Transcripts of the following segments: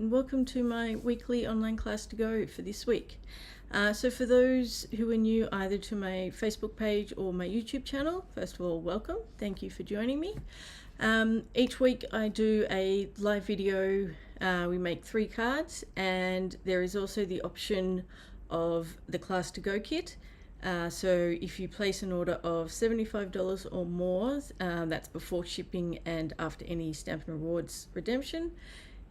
and welcome to my weekly online class to go for this week. So for those who are new either to my Facebook page or my YouTube channel, first of all, welcome. Thank you for joining me. Each week I do a live video. We make 3 cards, and there is also the option of the class to go kit. So if you place an order of $75 or more, that's before shipping and after any Stampin' Rewards redemption,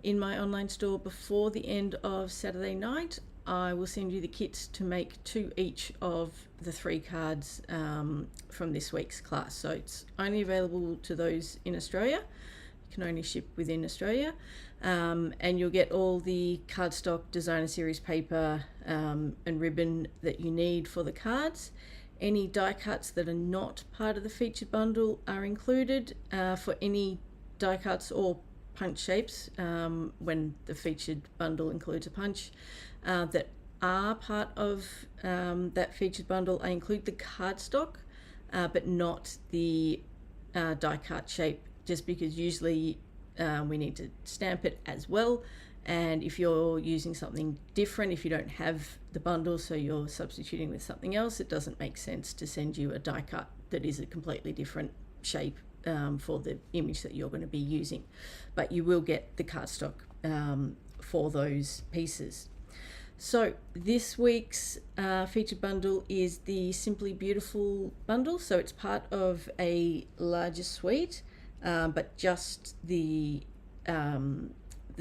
in my online store before the end of Saturday night, I will send you the kits to make 2 each of the 3 cards from this week's class. So it's only available to those in Australia. You can only ship within Australia. And you'll get all the cardstock designer series paper and ribbon that you need for the cards. Any die cuts that are not part of the featured bundle are included for any die cuts or punch shapes when the featured bundle includes a punch that are part of that featured bundle. I include the cardstock but not the die cut shape, just because usually we need to stamp it as well, and if you're using something different, if you don't have the bundle, so you're substituting with something else, it doesn't make sense to send you a die cut that is a completely different shape for the image that you're going to be using. But you will get the cardstock for those pieces. So this week's featured bundle is the Simply Beautiful bundle. So it's part of a larger suite, but just the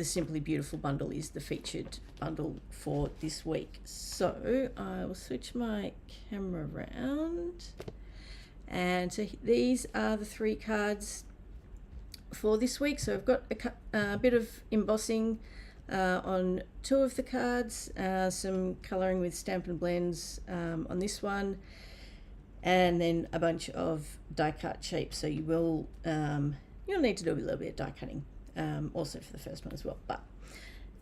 Simply Beautiful bundle is the featured bundle for this week. So I will switch my camera around. And so these are the 3 cards for this week. So I've got a bit of embossing on 2 of the cards, some colouring with Stampin' Blends on this one, and then a bunch of die cut shapes. So you will you'll need to do a little bit of die cutting also for the first one as well, but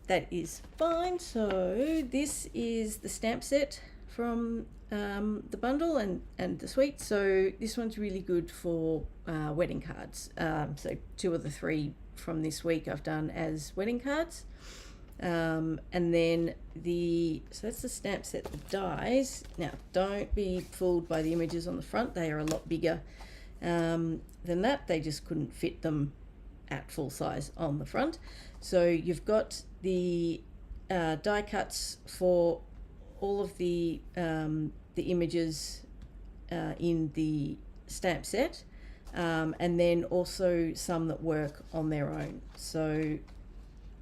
that is fine. So this is the stamp set from the bundle and the suite. So this one's really good for wedding cards. So 2 of the 3 from this week I've done as wedding cards. And then so that's the stamp set, the dies. Now don't be fooled by the images on the front, they are a lot bigger than that. They just couldn't fit them at full size on the front. So you've got the die cuts for all of the images in the stamp set, and then also some that work on their own. So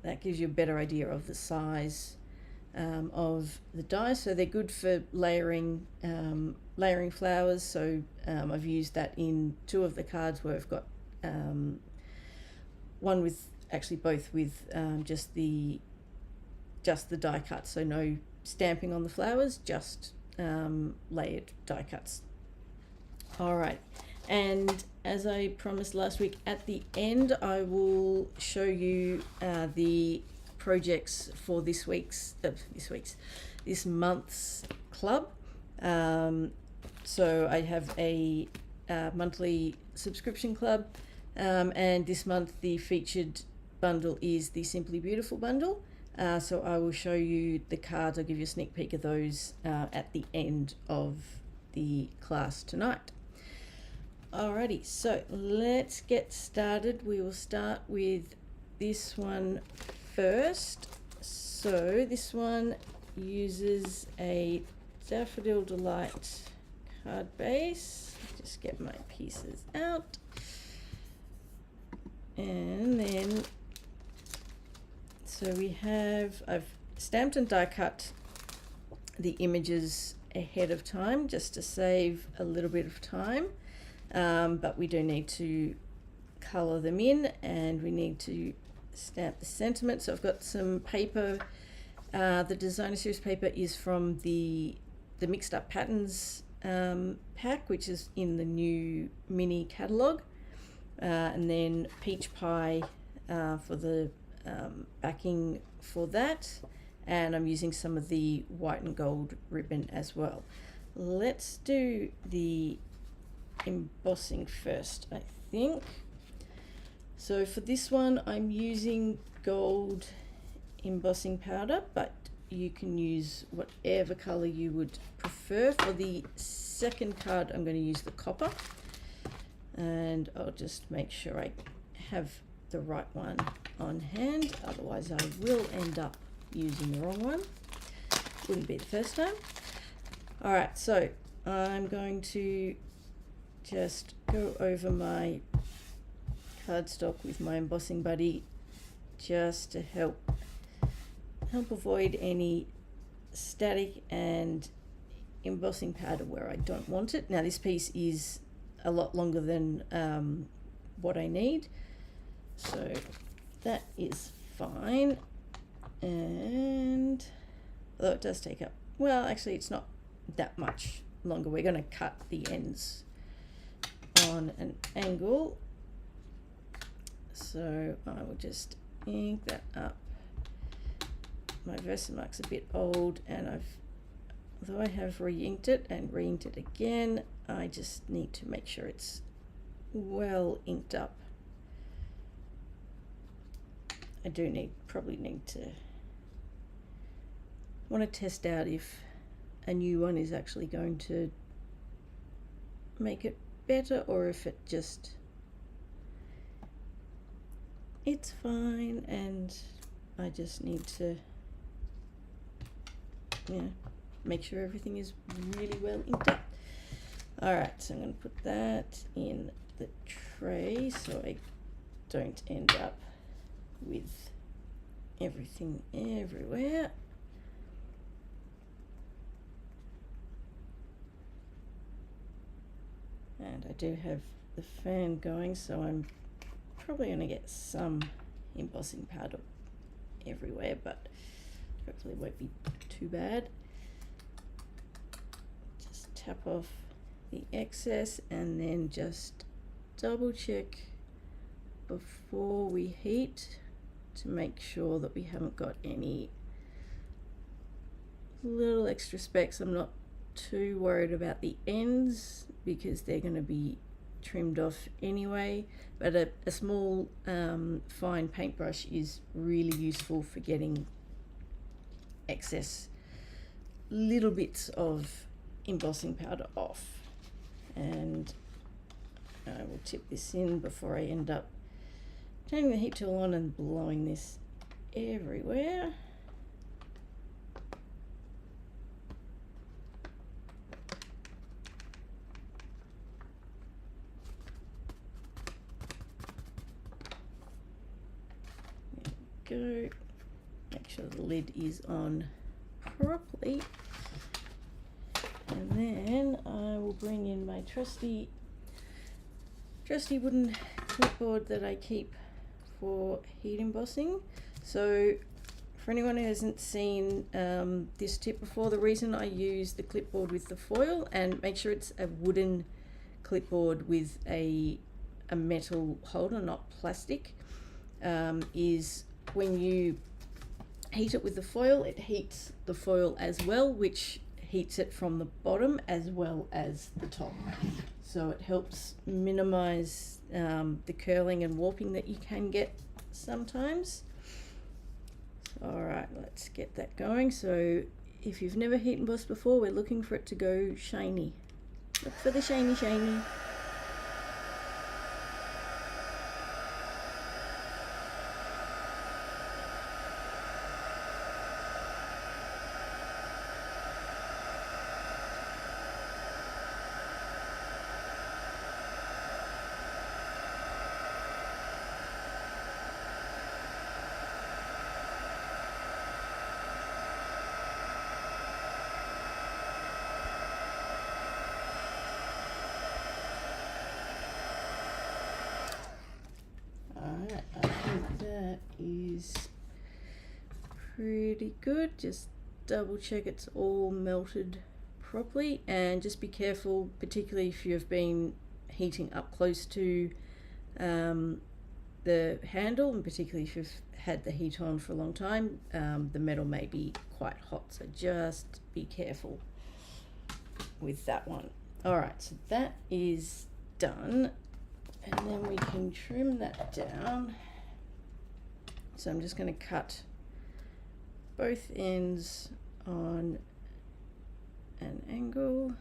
that gives you a better idea of the size of the dies. So they're good for layering flowers. So I've used that in 2 of the cards where I've got one with, actually both with just the die cuts, so no stamping on the flowers, just layered die cuts. All right, and as I promised last week, at the end I will show you the projects for this month's club. So I have a monthly subscription club, and this month the featured bundle is the Simply Beautiful bundle. So I will show you the cards. I'll give you a sneak peek of those at the end of the class tonight. Alrighty, so let's get started. We will start with this one first. So this one uses a Daffodil Delight card base. Just get my pieces out. And then, so I've stamped and die cut the images ahead of time just to save a little bit of time. But we do need to colour them in, and we need to stamp the sentiment. So I've got some paper. The designer series paper is from the Mixed Up Patterns pack, which is in the new mini catalogue, and then Peach Pie for the backing for that, and I'm using some of the white and gold ribbon as well. Let's do the embossing first, I think. So for this one I'm using gold embossing powder, but you can use whatever color you would prefer. For the second card, I'm going to use the copper, and I'll just make sure I have the right one on hand, otherwise I will end up using the wrong one. Wouldn't be the first time. All right, so I'm going to just go over my cardstock with my embossing buddy just to help avoid any static and embossing powder where I don't want it. Now this piece is a lot longer than what I need, so that is fine. And although it does take up, well, actually it's not that much longer. We're going to cut the ends on an angle, so I will just ink that up. My Versamark's a bit old, and although I have re-inked it and re-inked it again, I just need to make sure it's well inked up. I do probably need to want to test out if a new one is actually going to make it better, or if it just, it's fine and I just need to make sure everything is really well inked up. Alright, so I'm going to put that in the tray so I don't end up with everything everywhere. And I do have the fan going, so I'm probably going to get some embossing powder everywhere, but hopefully it won't be too bad. Just tap off the excess and then just double check before we heat to make sure that we haven't got any little extra specks. I'm not too worried about the ends because they're going to be trimmed off anyway, but a small fine paintbrush is really useful for getting excess little bits of embossing powder off. And I will tip this in before I end up turning the heat tool on and blowing this everywhere. There we go. Make sure the lid is on properly. And then I will bring in my trusty wooden clipboard that I keep for heat embossing. So for anyone who hasn't seen this tip before, the reason I use the clipboard with the foil, and make sure it's a wooden clipboard with a metal holder, not plastic, is when you heat it with the foil, it heats the foil as well, which heats it from the bottom as well as the top. So it helps minimize the curling and warping that you can get sometimes. All right, let's get that going. So if you've never heat embossed before, we're looking for it to go shiny. Look for the shiny. Alright, I think that is pretty good. Just double check it's all melted properly, and just be careful, particularly if you've been heating up close to the handle, and particularly if you've had the heat on for a long time, the metal may be quite hot, so just be careful with that one. Alright, so that is done, and then we can trim that down. So I'm just going to cut both ends on an angle.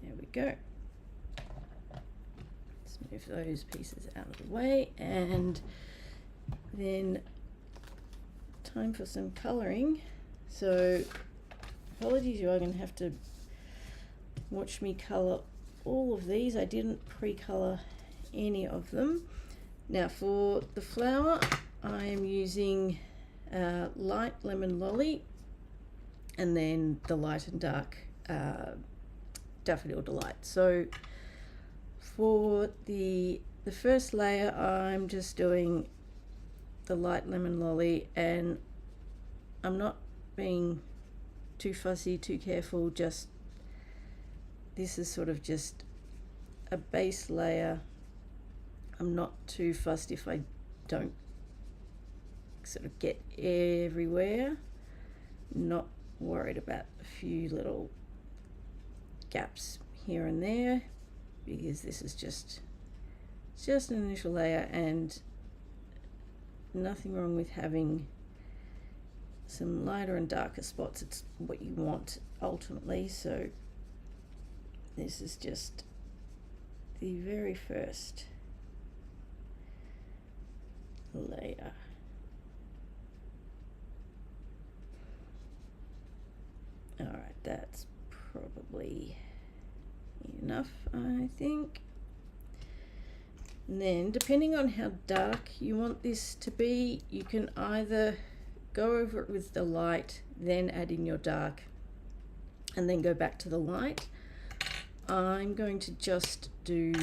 There we go. Let's move those pieces out of the way, and then time for some colouring. So apologies, you are going to have to watch me colour all of these. I didn't pre-colour any of them. Now for the flower, I am using light lemon lolly, and then the light and dark daffodil delight. So for the first layer, I'm just doing the light lemon lolly, and I'm not being too fussy, too careful. Just this is sort of just a base layer. I'm not too fussed if I don't sort of get everywhere. Not worried about a few little gaps here and there, because this is just an initial layer, and nothing wrong with having some lighter and darker spots. It's what you want ultimately. So this is just the very first layer. All right, that's probably enough, I think. And then depending on how dark you want this to be, you can either go over it with the light, then add in your dark, and then go back to the light. I'm going to just do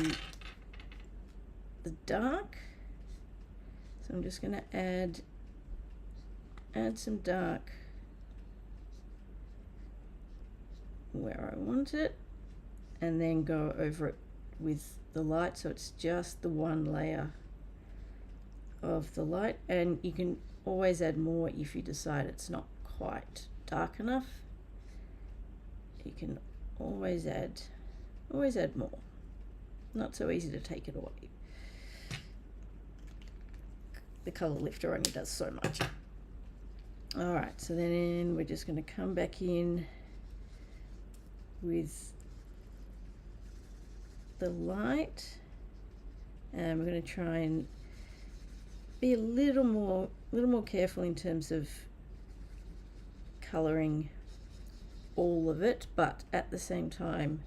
the dark. So I'm just going to add some dark where I want it, and then go over it with the light, so it's just the one layer of the light. And you can always add more if you decide it's not quite dark enough. You can always add more. Not so easy to take it away. The color lifter only does so much. All right, so then we're just going to come back in with the light, and we're going to try and be a little more careful in terms of coloring all of it, but at the same time,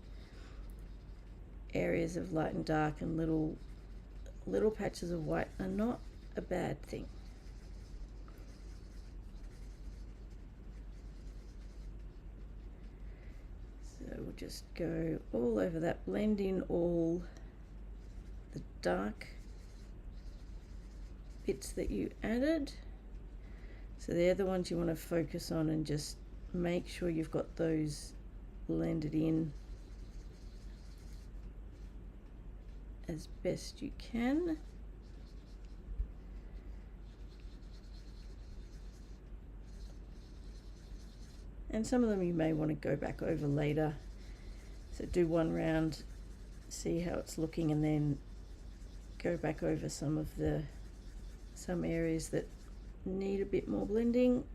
areas of light and dark and little patches of white are not a bad thing. So we'll just go all over that, blend in all the dark bits that you added. So they're the ones you want to focus on, and just make sure you've got those blended in as best you can. And some of them you may want to go back over later. So do one round, see how it's looking, and then go back over some areas that need a bit more blending.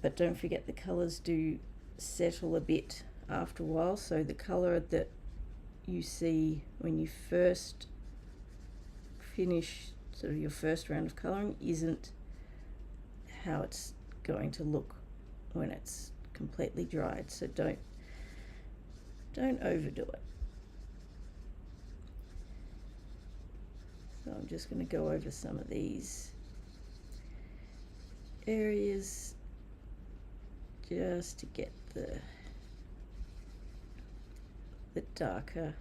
But don't forget, the colors do settle a bit after a while, so the color that you see when you first finish sort of your first round of coloring isn't how it's going to look when it's completely dried. So don't overdo it. So I'm just going to go over some of these areas just to get the darker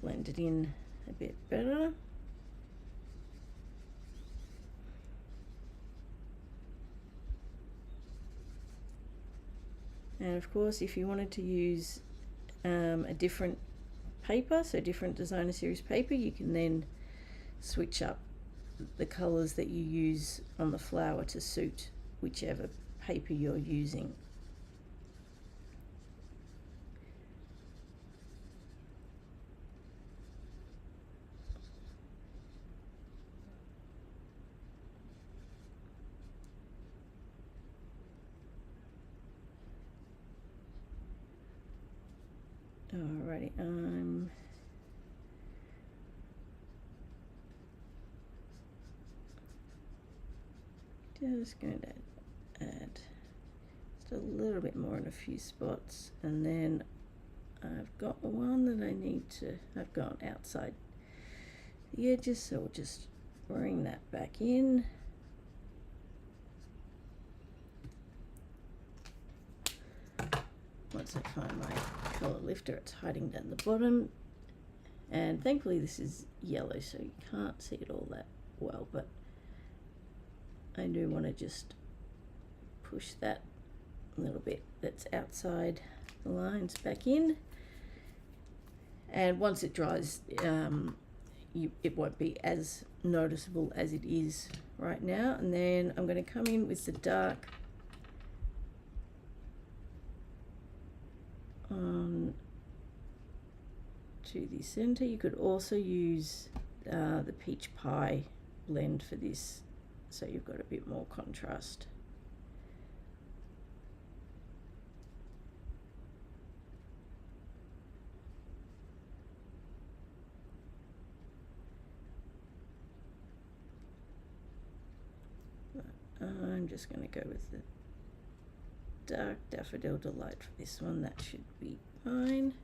blended in a bit better. And of course, if you wanted to use a different paper, so different designer series paper, you can then switch up the colors that you use on the flower to suit whichever paper you're using. Alrighty, I'm just going to add just a little bit more in a few spots, and then I've got one that I need to, I've gone outside the edges, so we'll just bring that back in. Once I find my colour lifter, it's hiding down the bottom, and thankfully this is yellow so you can't see it all that well, but I do want to just push that little bit that's outside the lines back in, and once it dries it won't be as noticeable as it is right now. And then I'm going to come in with the dark to the center. You could also use the peach pie blend for this, so you've got a bit more contrast. I'm just going to go with the dark Daffodil Delight for this one. That should be fine.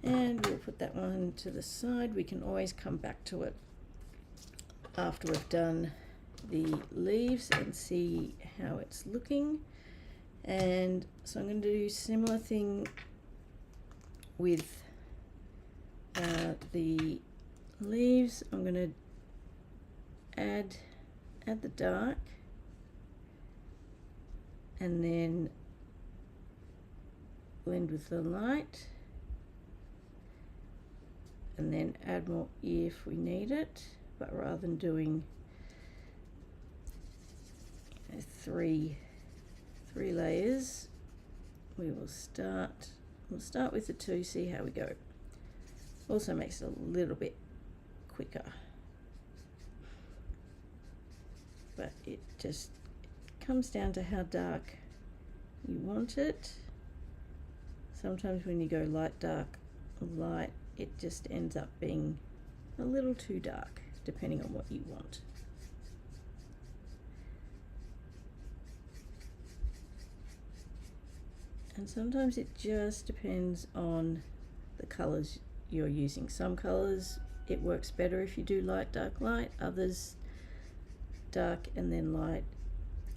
And we'll put that one to the side. We can always come back to it after we've done the leaves and see how it's looking. And so I'm going to do a similar thing with the leaves. I'm going to add the dark, and then blend with the light, and then add more if we need it. But rather than doing three layers, we'll start with the two, see how we go. Also makes it a little bit quicker, but it just comes down to how dark you want it. Sometimes when you go light, dark, light, it just ends up being a little too dark, depending on what you want. And sometimes it just depends on the colors you're using. Some colors, it works better if you do light, dark, light. Others, dark and then light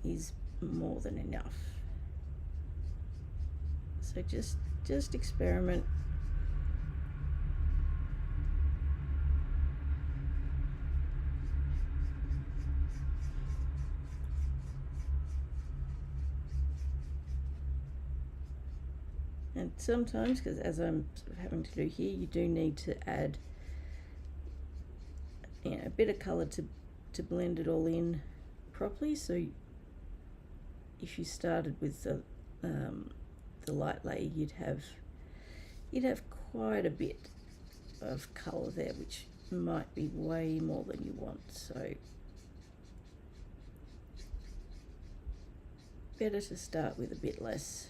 is more than enough. So just experiment. And sometimes, because as I'm sort of having to do here, you do need to add, you know, a bit of colour to blend it all in properly. So if you started with the light layer, you'd have quite a bit of colour there, which might be way more than you want. So better to start with a bit less,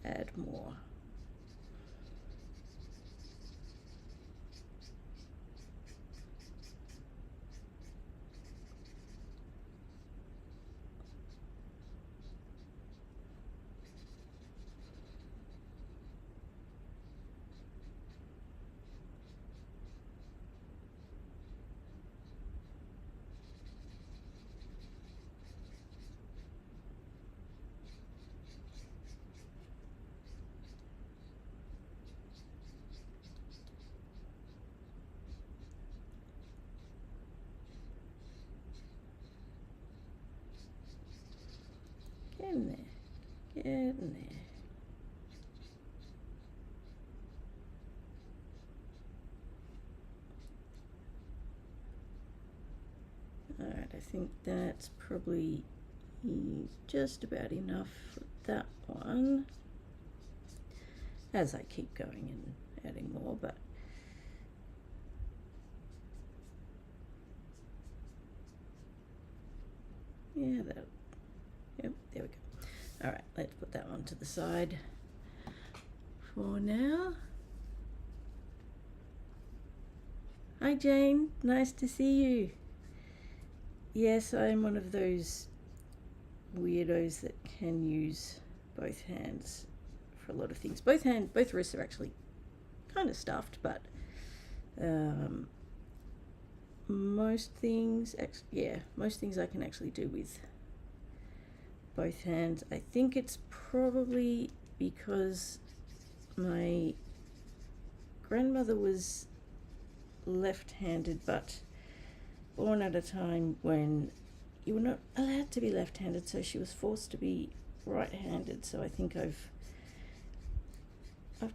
add more. Get in there, get in there. Alright, I think that's probably be just about enough for that one, as I keep going and adding more, but yeah, yep, there we go. All right, let's put that one to the side for now. Hi Jane, nice to see you. Yes, I'm one of those weirdos that can use both hands for a lot of things. Both wrists are actually kind of stuffed, but most things I can actually do with both hands. I think it's probably because my grandmother was left-handed, but born at a time when you were not allowed to be left-handed, so she was forced to be right-handed. So I think I've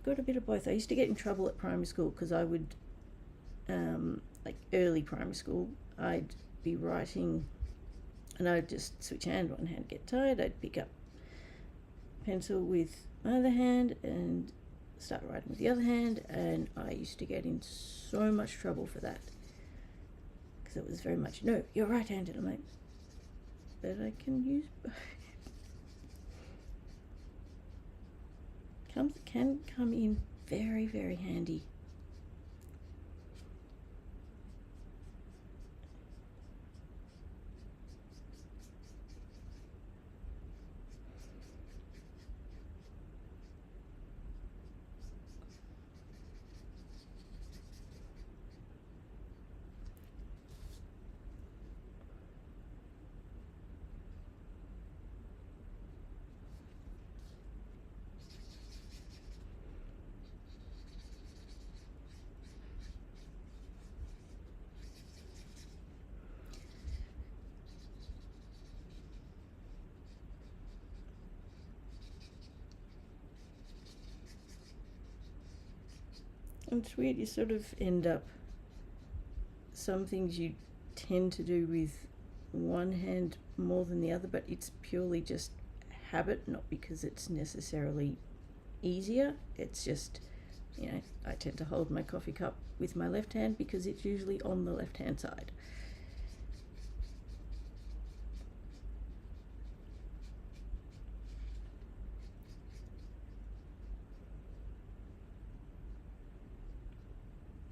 got a bit of both. I used to get in trouble at primary school because I would, like early primary school, I'd be writing and I'd just switch hand, one hand get tired, I'd pick up pencil with my other hand and start writing with the other hand, and I used to get in so much trouble for that because it was very much, no, you're right-handed. I'm like, but I can use both. Can come in very, very handy. And it's weird, you sort of end up, some things you tend to do with one hand more than the other, but it's purely just habit, not because it's necessarily easier. It's just, I tend to hold my coffee cup with my left hand because it's usually on the left hand side.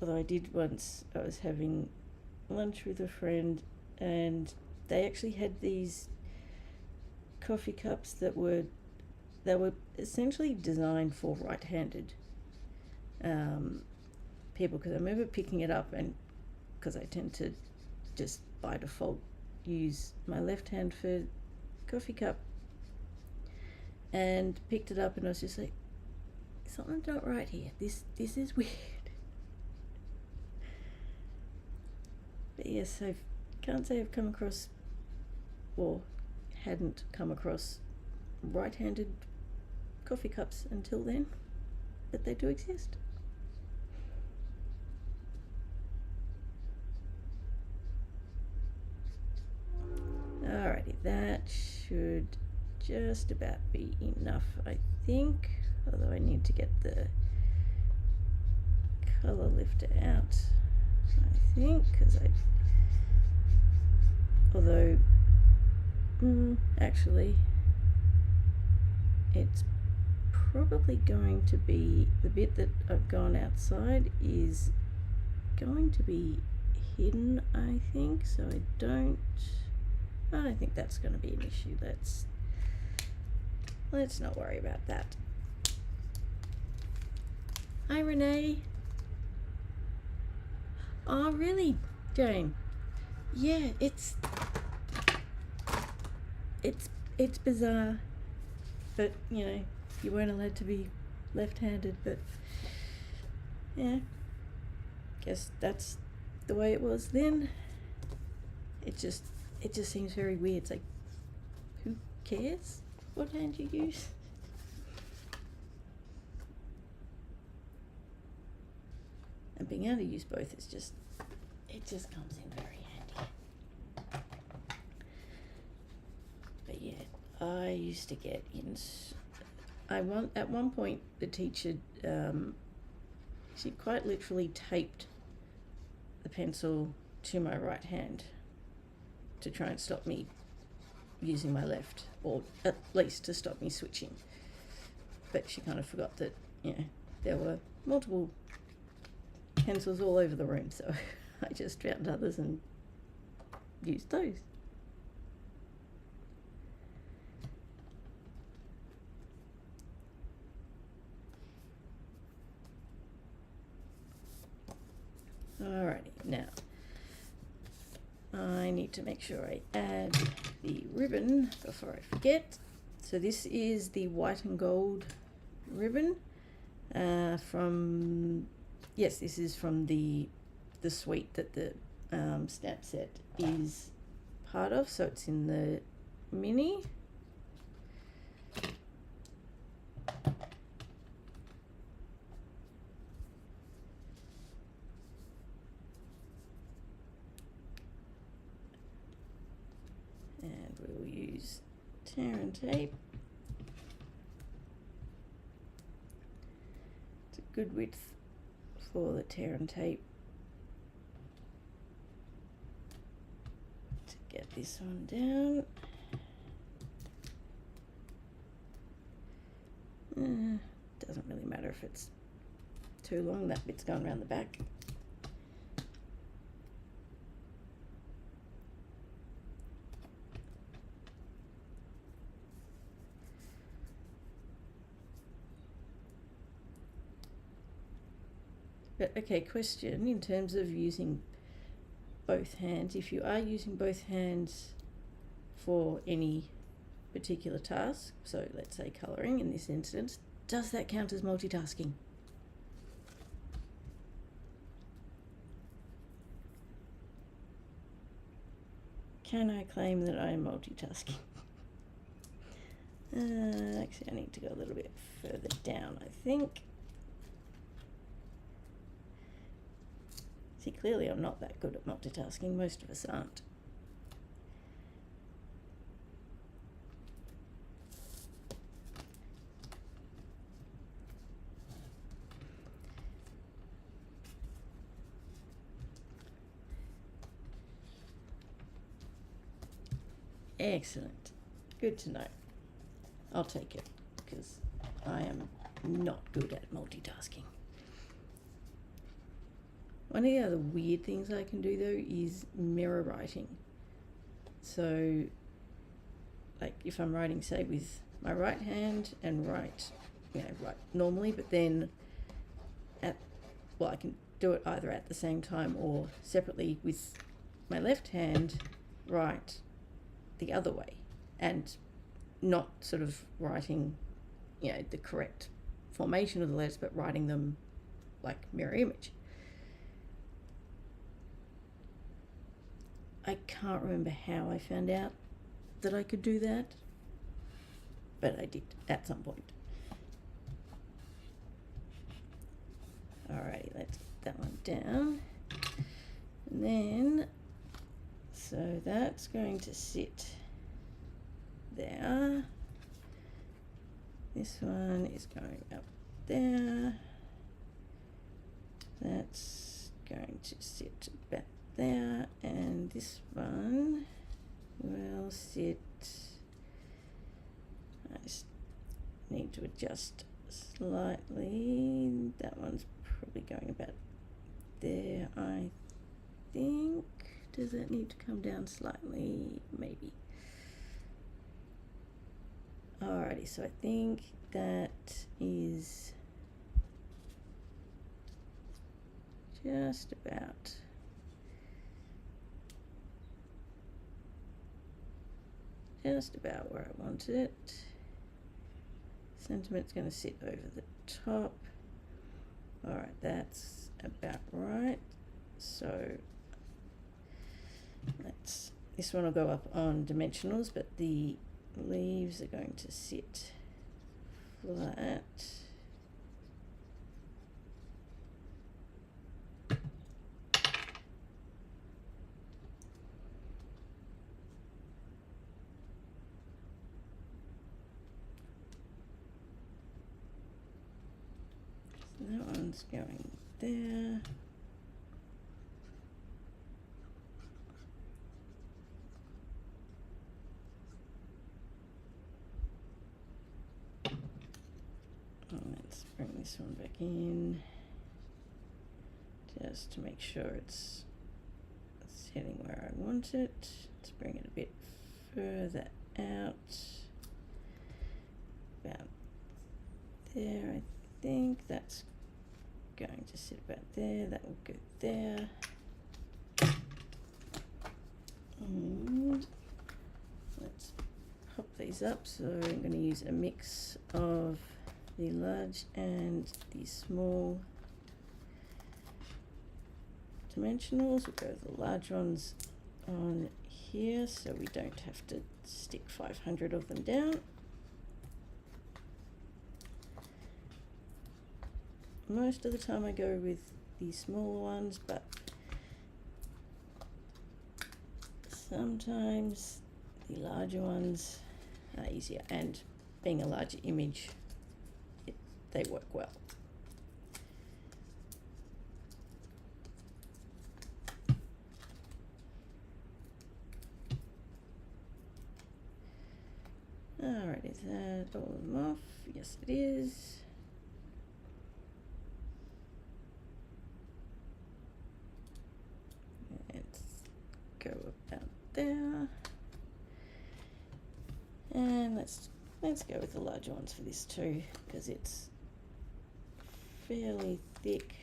Although I did once, I was having lunch with a friend and they actually had these coffee cups that were essentially designed for right-handed people, because I remember picking it up, and because I tend to just by default use my left hand for coffee cup, and picked it up and I was just like, something's not right here, this is weird. But yes, I can't say I've come across, or hadn't come across, right-handed coffee cups until then, but they do exist. Alrighty, that should just about be enough, I think, although I need to get the colour lifter out, I think, because although actually it's probably going to be, the bit that I've gone outside is going to be hidden, I think, so I don't think that's going to be an issue. Let's not worry about that. Hi Renee. Oh really, Jane? Yeah, it's bizarre, but you weren't allowed to be left-handed, but yeah, guess that's the way it was then. It just seems very weird. It's like, who cares what hand you use? And being able to use both is just, it just comes in very handy. But yeah, I used to get in. At one point the teacher, she quite literally taped the pencil to my right hand to try and stop me using my left, or at least to stop me switching. But she kind of forgot that, there were multiple pencils all over the room, so I just found others and used those. Alrighty, now I need to make sure I add the ribbon before I forget. So this is the white and gold ribbon this is from the suite that the stamp set is part of, so it's in the mini. And we'll use tear and tape. It's a good width for the tear and tape to get this one down. Doesn't really matter if it's too long, that bit's going around the back. But okay, question in terms of using both hands. If you are using both hands for any particular task, so let's say colouring in this instance, does that count as multitasking? Can I claim that I am multitasking? Actually, I need to go a little bit further down, I think. See, clearly I'm not that good at multitasking. Most of us aren't. Excellent. Good to know. I'll take it, because I am not good at multitasking. One of the other weird things I can do though is mirror writing. So, like if I'm writing, say, with my right hand and write normally, but then I can do it either at the same time or separately with my left hand, write the other way, and not sort of writing, the correct formation of the letters, but writing them like mirror image. I can't remember how I found out that I could do that, but I did at some point. Alrighty, let's get that one down. And then, so that's going to sit there. This one is going up there. That's going to sit back there, and this one will sit. I just need to adjust slightly. That one's probably going about there, I think. Does that need to come down slightly? Maybe. Alrighty, so I think that is just about where I want it. Sentiment's going to sit over the top. Alright, that's about right. So this one will go up on dimensionals, but the leaves are going to sit flat. one's going there. And let's bring this one back in, just to make sure it's heading where I want it. Let's bring it a bit further out, about there. I think that's going to sit about there. That will go there. And let's pop these up. So I'm going to use a mix of the large and the small dimensionals. We'll go with the large ones on here so we don't have to stick 500 of them down. Most of the time I go with the smaller ones, but sometimes the larger ones are easier, and being a larger image, they work well. Alright, is that all of them off? Yes, it is. Let's go about there. And let's go with the larger ones for this too, because it's fairly thick.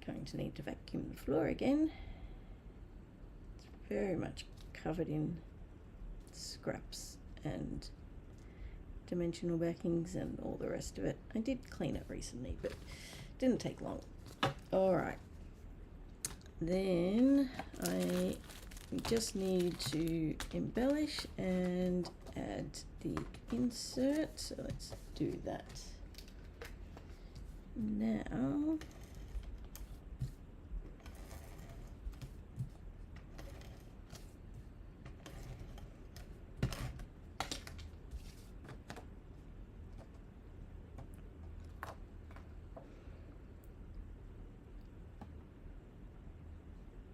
Going to need to vacuum the floor again. It's very much covered in scraps and dimensional backings and all the rest of it. I did clean it recently, but it didn't take long. Alright, then we just need to embellish and add the insert, so let's do that now.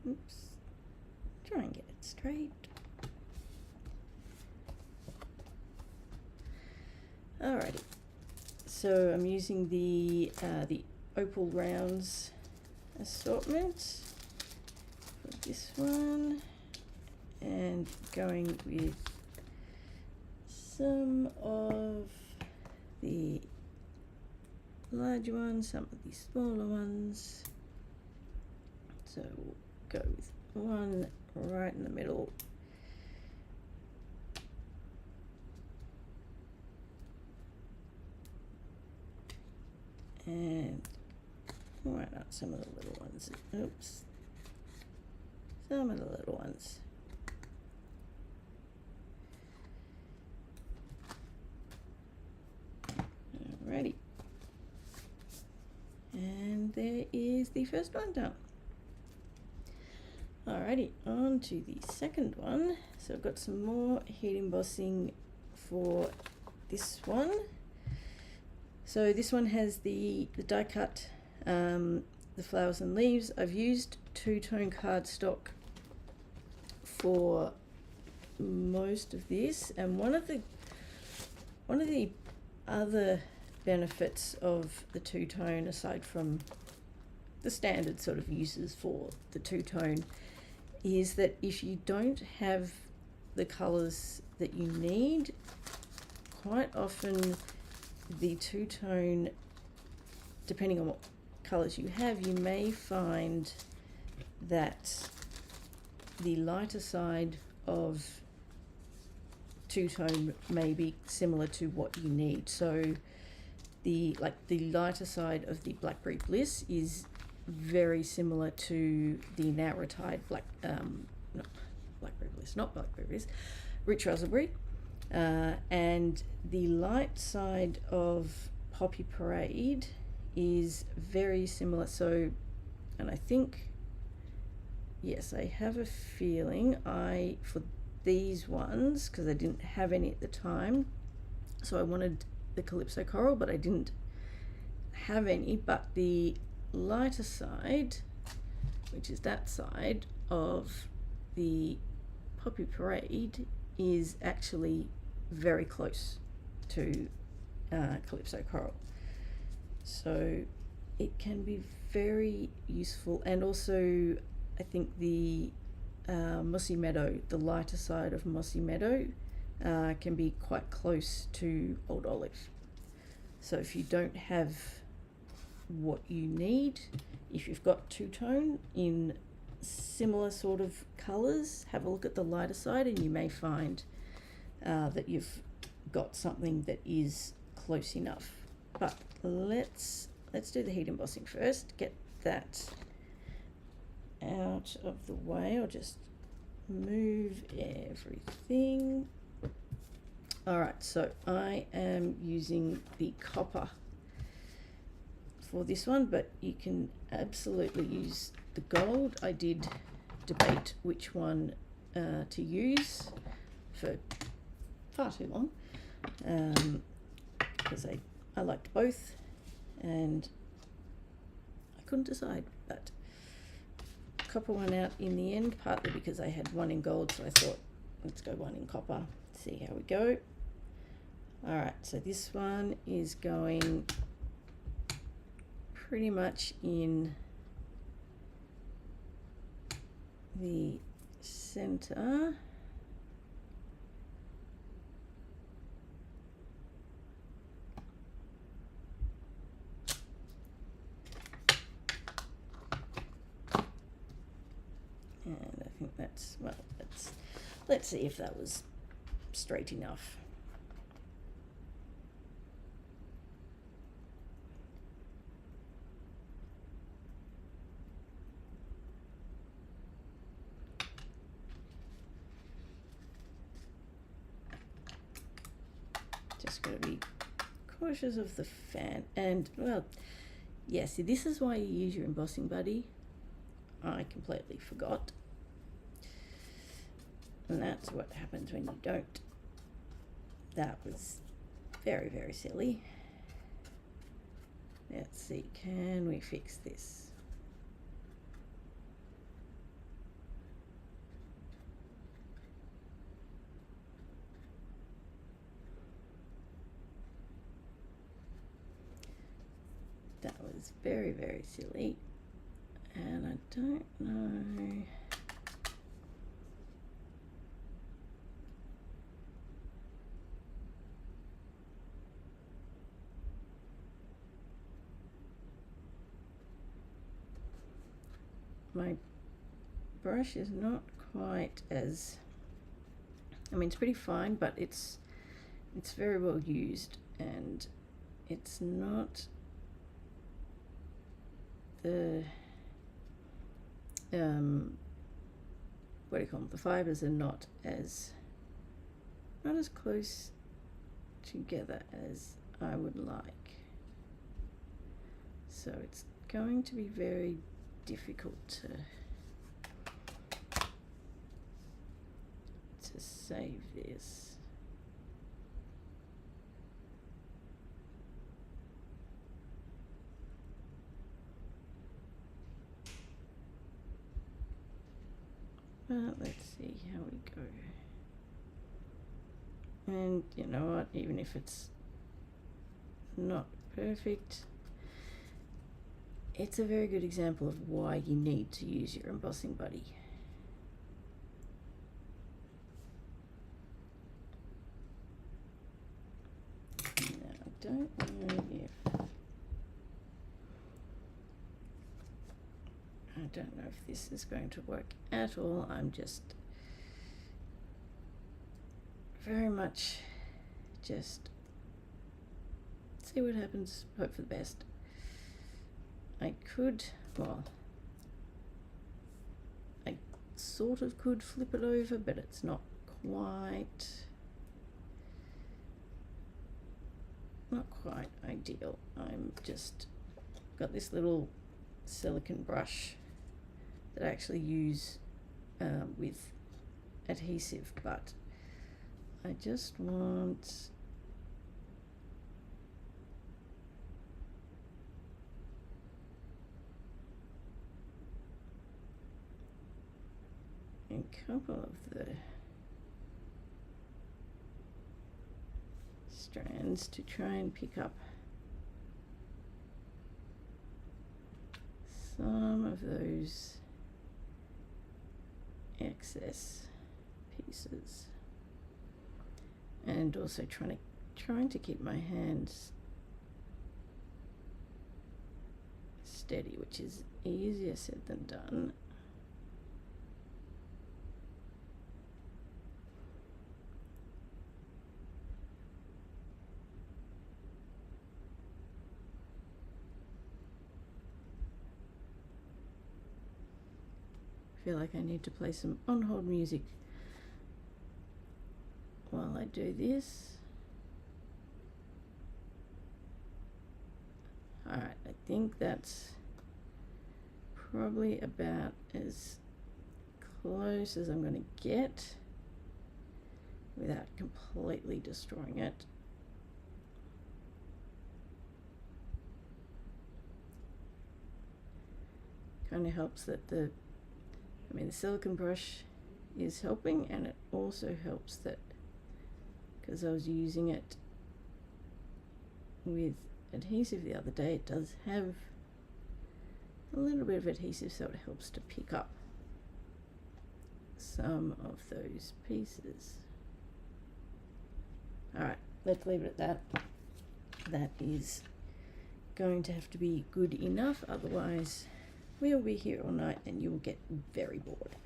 Oops, try and get it straight. Alrighty, so I'm using the Opal Rounds assortment for this one, and going with some of the larger ones, some of the smaller ones. So we'll go with one right in the middle. And why not some of the little ones? Oops. Some of the little ones. Alrighty. And there is the first one done. Alrighty, on to the second one. So I've got some more heat embossing for this one. So this one has the die cut, the flowers and leaves. I've used two-tone cardstock for most of this, and one of the other benefits of the two-tone, aside from the standard sort of uses for the two-tone, is that if you don't have the colours that you need, quite often the two-tone, depending on what colours you have, you may find that the lighter side of two-tone may be similar to what you need. So the lighter side of the Blackberry Bliss is very similar to the Naratide Rich Raspberry, and the light side of Poppy Parade is very similar. So, and I think, yes, I have a feeling for these ones, because I didn't have any at the time, so I wanted the Calypso Coral, but I didn't have any. But the lighter side, which is that side of the Poppy Parade, is actually very close to Calypso Coral, so it can be very useful. And also I think the Mossy Meadow, the lighter side of Mossy Meadow, can be quite close to Old Olive. So if you don't have what you need, if you've got two-tone in similar sort of colours, have a look at the lighter side and you may find that you've got something that is close enough. But let's do the heat embossing first. Get that out of the way. I'll just move everything. Alright, so I am using the copper for this one, but you can absolutely use the gold. I did debate which one to use for far too long, because I liked both and I couldn't decide, but copper won out in the end, partly because I had one in gold, so I thought let's go one in copper, see how we go. Alright, so this one is going pretty much in the center. And I think that's, well, let's see if that was straight enough. Just got to be cautious of the fan. And, well, yeah, see, this is why you use your embossing buddy. I completely forgot. And that's what happens when you don't. That was very, very silly. Let's see, can we fix this? That was very, very silly. And I don't know. My brush is not quite as, I mean, it's pretty fine, but it's very well used, and it's not the what do you call them? The fibers are not as close together as I would like. So it's going to be very difficult to save this. But let's see how we go. And you know what, even if it's not perfect, it's a very good example of why you need to use your embossing buddy. Now, I don't know if this is going to work at all. I'm just very much just see what happens, hope for the best. I could, well, I sort of could flip it over, but it's not quite. not quite ideal. I'm just got this little silicone brush that I actually use with adhesive, but I just want a couple of the strands to try and pick up some of those excess pieces, and also trying to keep my hands steady, which is easier said than done. I feel like I need to play some on-hold music while I do this. Alright, I think that's probably about as close as I'm going to get without completely destroying it. Kind of helps that the silicone brush is helping, and it also helps that because I was using it with adhesive the other day, it does have a little bit of adhesive, so it helps to pick up some of those pieces. Alright, let's leave it at that. That is going to have to be good enough, otherwise we'll be here all night and you will get very bored.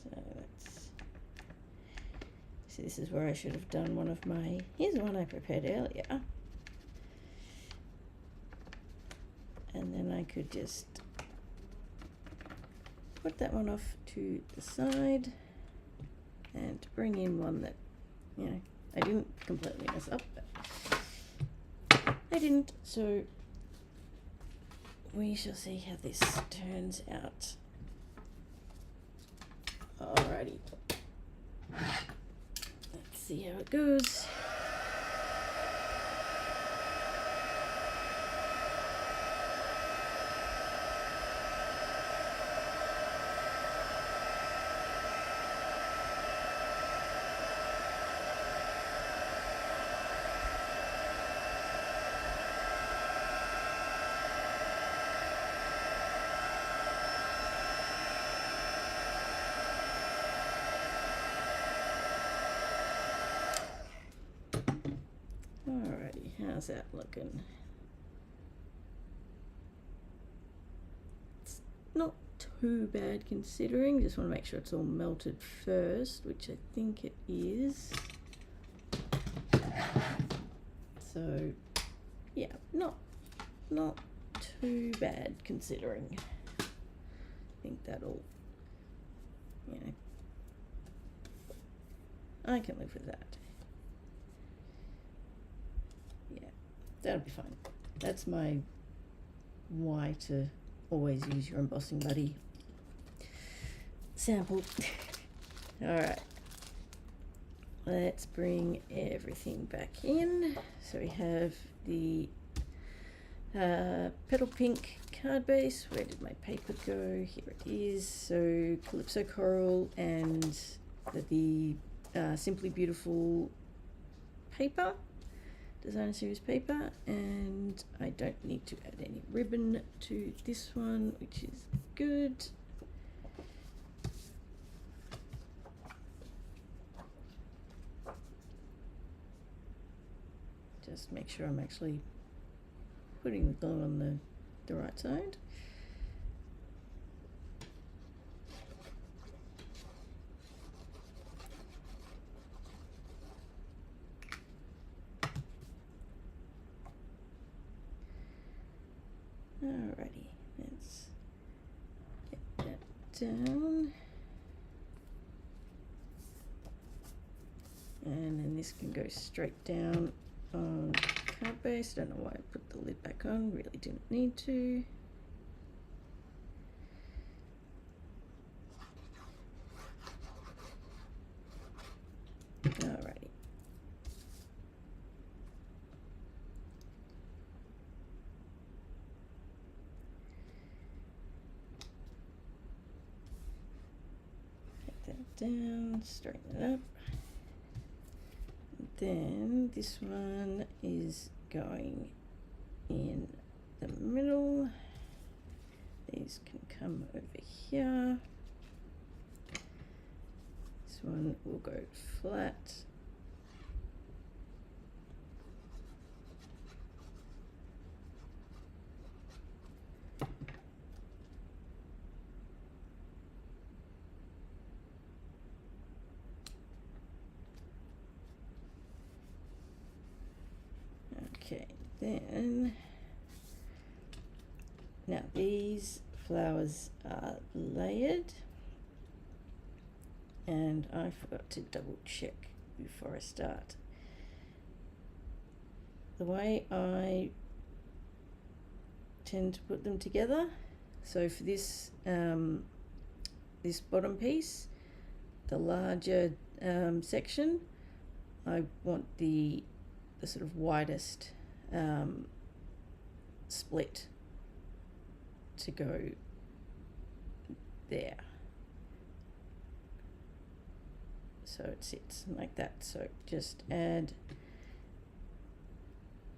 So let's see, this is where I should have done one of my, here's one I prepared earlier. And then I could just put that one off to the side and bring in one that, you know, I didn't completely mess up, but I didn't, so we shall see how this turns out. Alrighty, let's see how it goes. Alrighty, how's that looking? It's not too bad considering, just want to make sure it's all melted first, which I think it is. So yeah, not too bad considering. I think that'll, you know, I can live with that. That'll be fine. That's my why to always use your embossing buddy sample. Alright, let's bring everything back in. So we have the Petal Pink card base. Where did my paper go? Here it is. So Calypso Coral and the Simply Beautiful paper. Designer series paper, and I don't need to add any ribbon to this one, which is good. Just make sure I'm actually putting the glue on the right side. Alrighty, let's get that down. And then this can go straight down on card base. Don't know why I put the lid back on, really didn't need to. Alrighty. Take that down, straighten it up. Then this one is going in the middle. These can come over here. This one will go flat. Okay, then now these flowers are layered, and I forgot to double check before I start. The way I tend to put them together, so for this this bottom piece, the larger section, I want the sort of widest split to go there. So it sits like that. So just add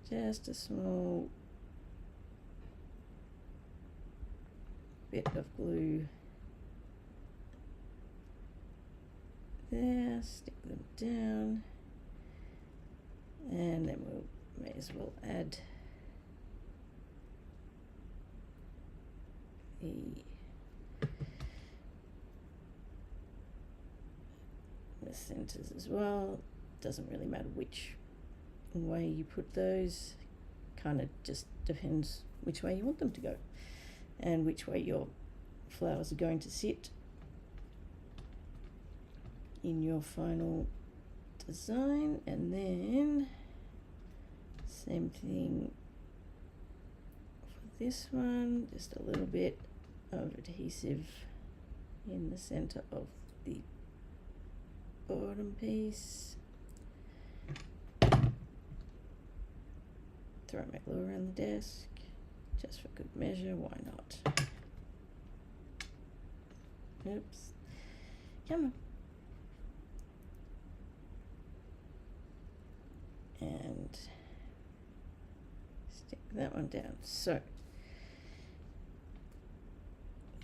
just a small bit of glue there, stick them down, and then we'll may as well add the centers as well. Doesn't really matter which way you put those, kind of just depends which way you want them to go and which way your flowers are going to sit in your final design. And then same thing for this one, just a little bit of adhesive in the center of the bottom piece. Throw my glue around the desk just for good measure, why not? Oops, come on. And stick that one down. So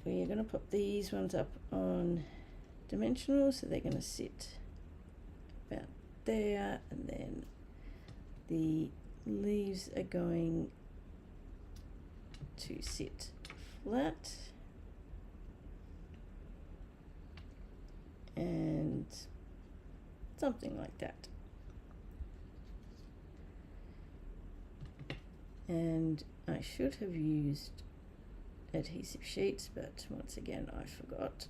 we are going to put these ones up on dimensional, so they're going to sit about there, and then the leaves are going to sit flat, and something like that. And I should have used adhesive sheets, but once again I forgot.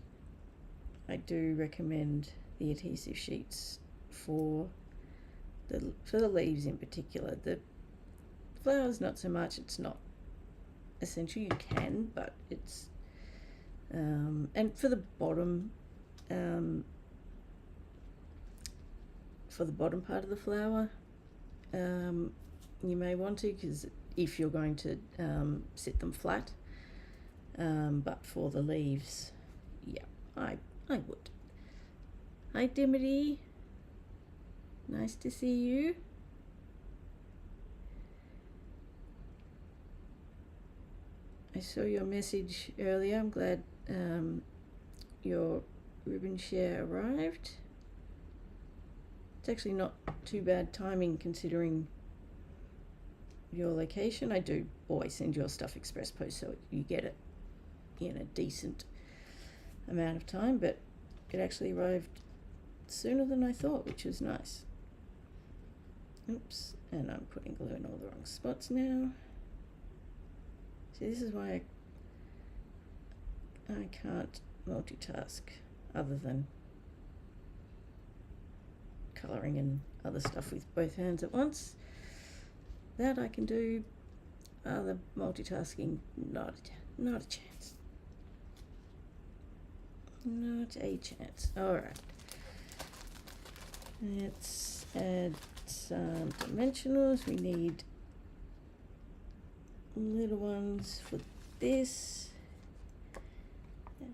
I do recommend the adhesive sheets for the leaves in particular. The flowers not so much, it's not essential, you can, but it's and for the bottom part of the flower, you may want to, because if you're going to sit them flat, but for the leaves, yeah, I would. Hi Dimity, nice to see you. I saw your message earlier. I'm glad your ribbon share arrived. It's actually not too bad timing considering your location. I do always send your stuff express post, so you get it in a decent amount of time, but it actually arrived sooner than I thought, which was nice. Oops, and I'm putting glue in all the wrong spots now. See, this is why I can't multitask other than colouring and other stuff with both hands at once. That I can do. Other multitasking, not a chance. Not a chance. Alright. Let's add some dimensionals. We need little ones for this.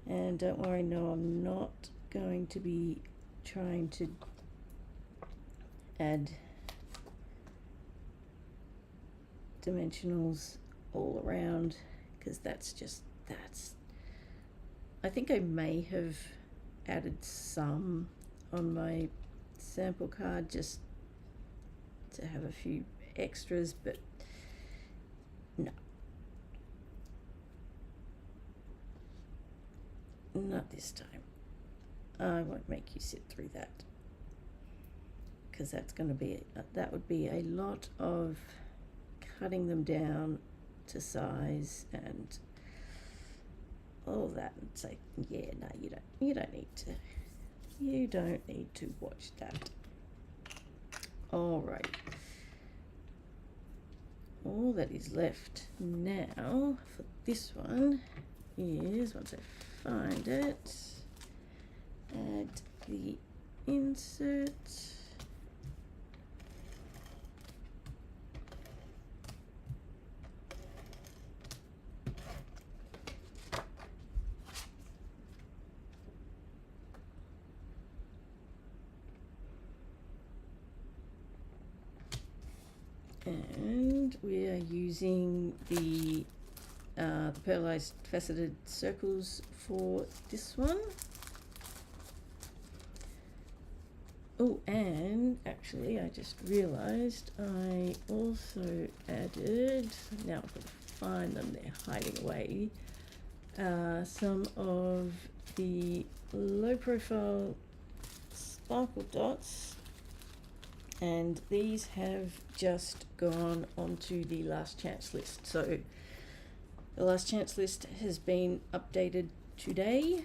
And don't worry, no, I'm not going to be trying to add dimensionals all around, because that's I think I may have added some on my sample card just to have a few extras, but no, not this time. I won't make you sit through that, because that's going to be that would be a lot of cutting them down to size and all that, and say, yeah, no, you don't need to watch that. All right, all that is left now for this one is, once I find it, add the insert. And we are using the pearlized faceted circles for this one. Oh, and actually I just realized I also added, now I've got to find them, they're hiding away, some of the low profile sparkle dots, and these have just gone onto the last chance list. So the last chance list has been updated today,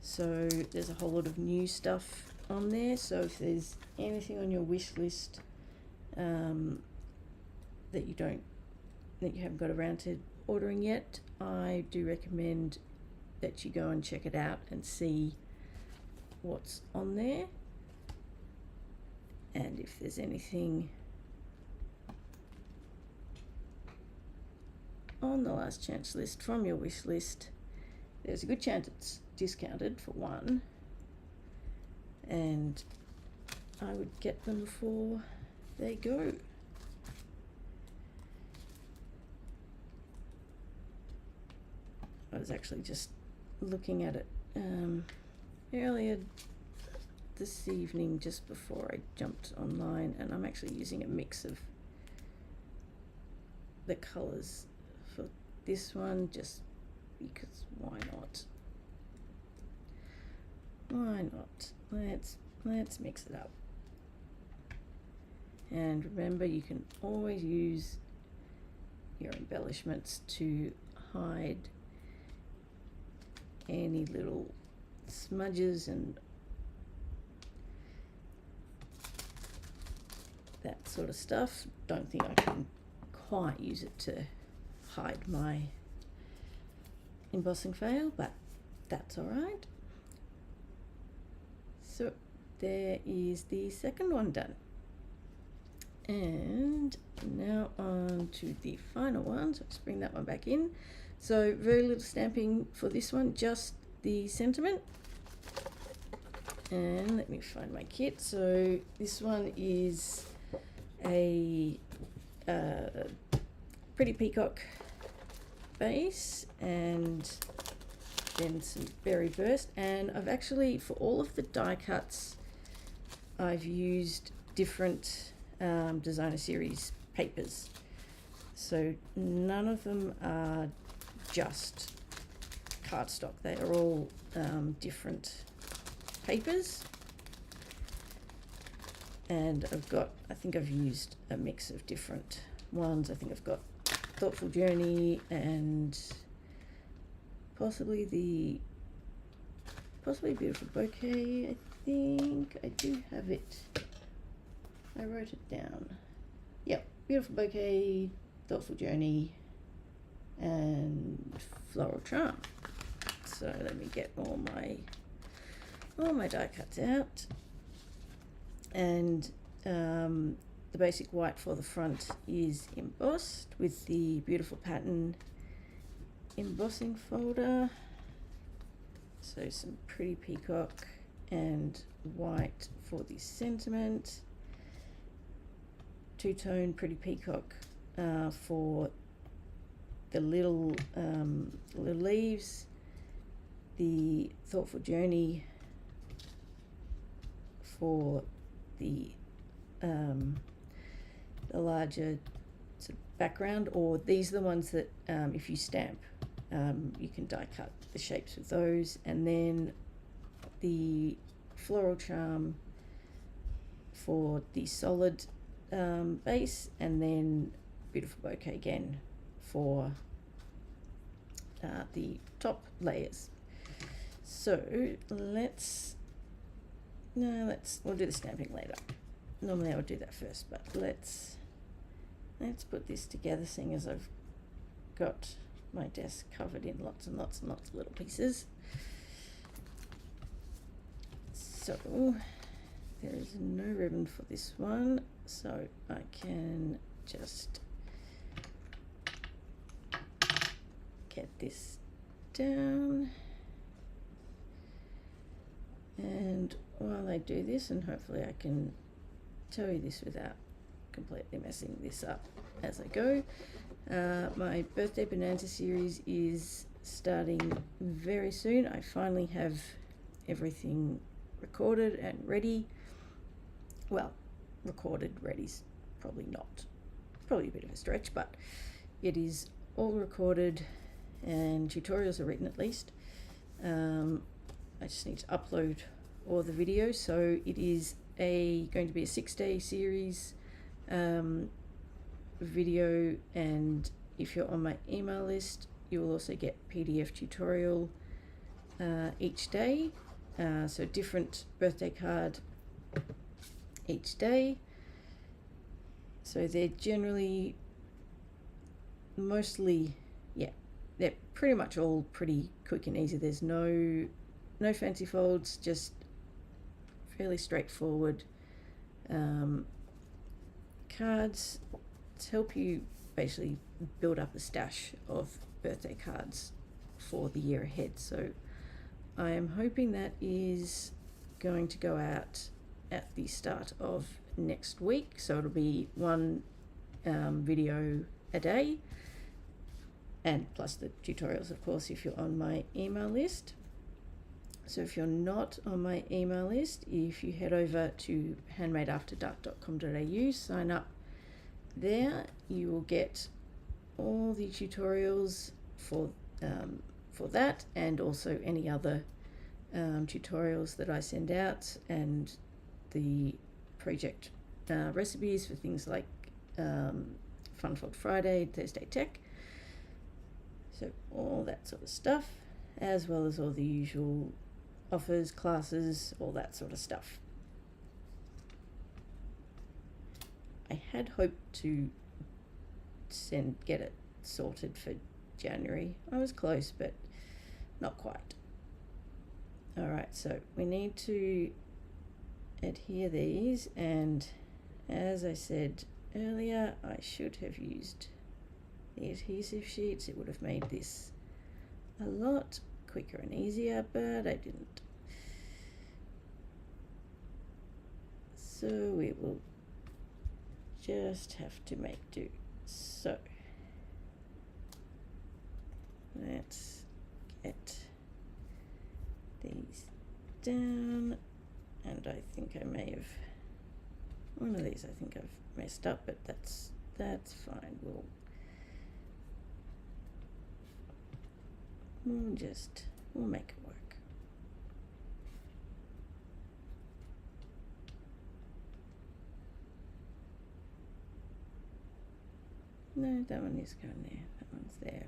so there's a whole lot of new stuff on there. So if there's anything on your wish list that you haven't got around to ordering yet, I do recommend that you go and check it out and see what's on there. And if there's anything on the last chance list from your wish list, there's a good chance it's discounted for one, and I would get them before they go. I was actually just looking at it earlier this evening just before I jumped online, and I'm actually using a mix of the colours for this one just because why not? Why not? Let's mix it up. And remember, you can always use your embellishments to hide any little smudges and that sort of stuff. Don't think I can quite use it to hide my embossing fail, but that's all right. So there is the second one done. And now on to the final one. So let's bring that one back in. So very little stamping for this one, just the sentiment. And let me find my kit. So this one is a Pretty Peacock base and then some berry burst, and I've actually, for all of the die cuts, I've used different designer series papers, so none of them are just cardstock. They are all different papers, and I think I've used a mix of different ones. I think I've got Thoughtful Journey and possibly Beautiful Bouquet. I think I do have it I wrote it down. Yep, Beautiful Bouquet, Thoughtful Journey, and Floral Charm. So let me get all my die cuts out. And the basic white for the front is embossed with the Beautiful Pattern embossing folder. So some pretty peacock and white for the sentiment. Two-tone pretty peacock for the little leaves. The Thoughtful Journey for the larger sort of background, or these are the ones that if you stamp, you can die cut the shapes with those. And then the Floral Charm for the solid base, and then Beautiful Bouquet again for the top layers. So we'll do the stamping later. Normally I would do that first, but let's put this together, seeing as I've got my desk covered in lots and lots and lots of little pieces. So there is no ribbon for this one, so I can just get this down. And while I do this, and hopefully I can tell you this without completely messing this up as I go, my Birthday Bonanza series is starting very soon. I finally have everything recorded and ready. Well, recorded, ready's probably not, probably a bit of a stretch, but it is all recorded and tutorials are written at least. I just need to upload all the videos. So it is going to be a 6-day series video, and if you're on my email list, you will also get PDF tutorial each day. So different birthday card each day. So they're generally mostly, yeah, they're pretty much all pretty quick and easy. There's no fancy folds, just fairly straightforward cards to help you basically build up a stash of birthday cards for the year ahead. So I am hoping that is going to go out at the start of next week. So it'll be one video a day, and plus the tutorials, of course, if you're on my email list. So if you're not on my email list, if you head over to handmadeafterdark.com.au, sign up there, you will get all the tutorials for that, and also any other tutorials that I send out, and the project recipes for things like Funfold Friday, Thursday Tech. So all that sort of stuff, as well as all the usual offers, classes, all that sort of stuff. I had hoped to get it sorted for January. I was close, but not quite. Alright, so we need to adhere these, and as I said earlier, I should have used the adhesive sheets. It would have made this a lot quicker and easier, but I didn't. So we will just have to make do. So let's get these down, and I think I may have one of these. I think I've messed up, but that's fine. We'll make it work. No, that one is going there. That one's there.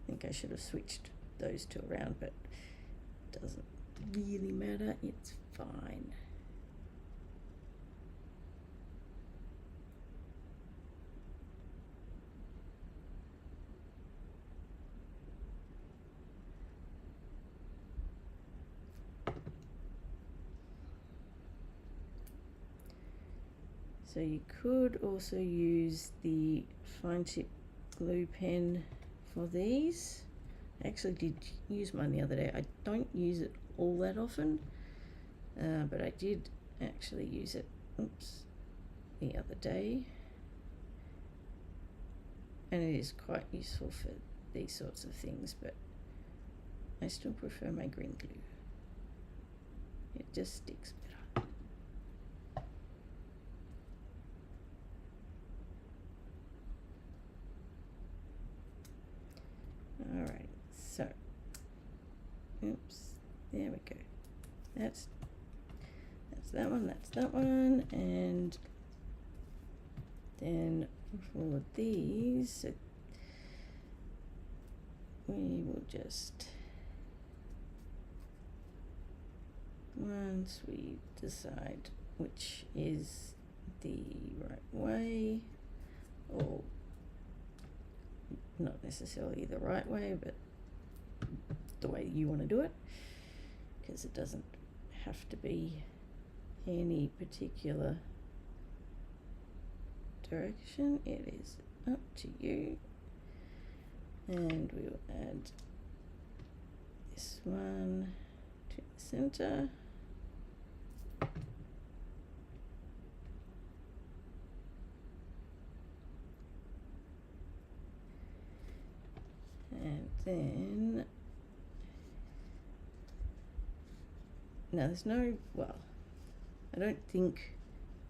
I think I should have switched those two around, but it doesn't really matter. It's fine. So you could also use the fine tip glue pen for these. I actually did use mine the other day. I don't use it all that often, but I did actually use it the other day, and it is quite useful for these sorts of things, but I still prefer my green glue. It just sticks better. Alright, so, oops, there we go. That's that one, and then for these, we will just, once we decide which is the right way, or not necessarily the right way, but the way you want to do it, because it doesn't have to be any particular direction, it is up to you. And we will add this one to the center. And then, now there's no, well, I don't think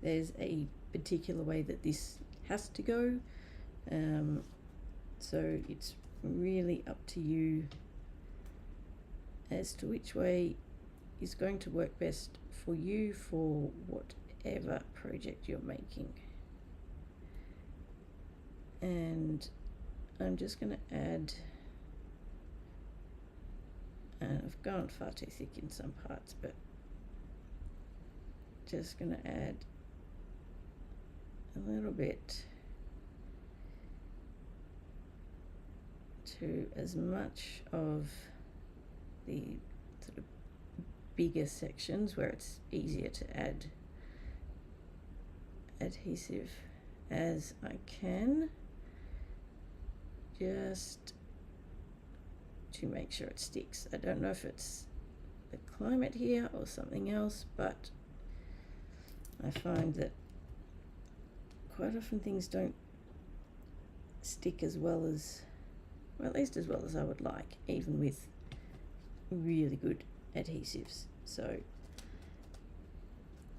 there's a particular way that this has to go, so it's really up to you as to which way is going to work best for you for whatever project you're making. And I'm just going to add, and I've gone far too thick in some parts, but just going to add a little bit to as much of the sort of bigger sections where it's easier to add adhesive as I can, just to make sure it sticks. I don't know if it's the climate here or something else, but I find that quite often things don't stick as well as, well, at least as well as I would like, even with really good adhesives. So,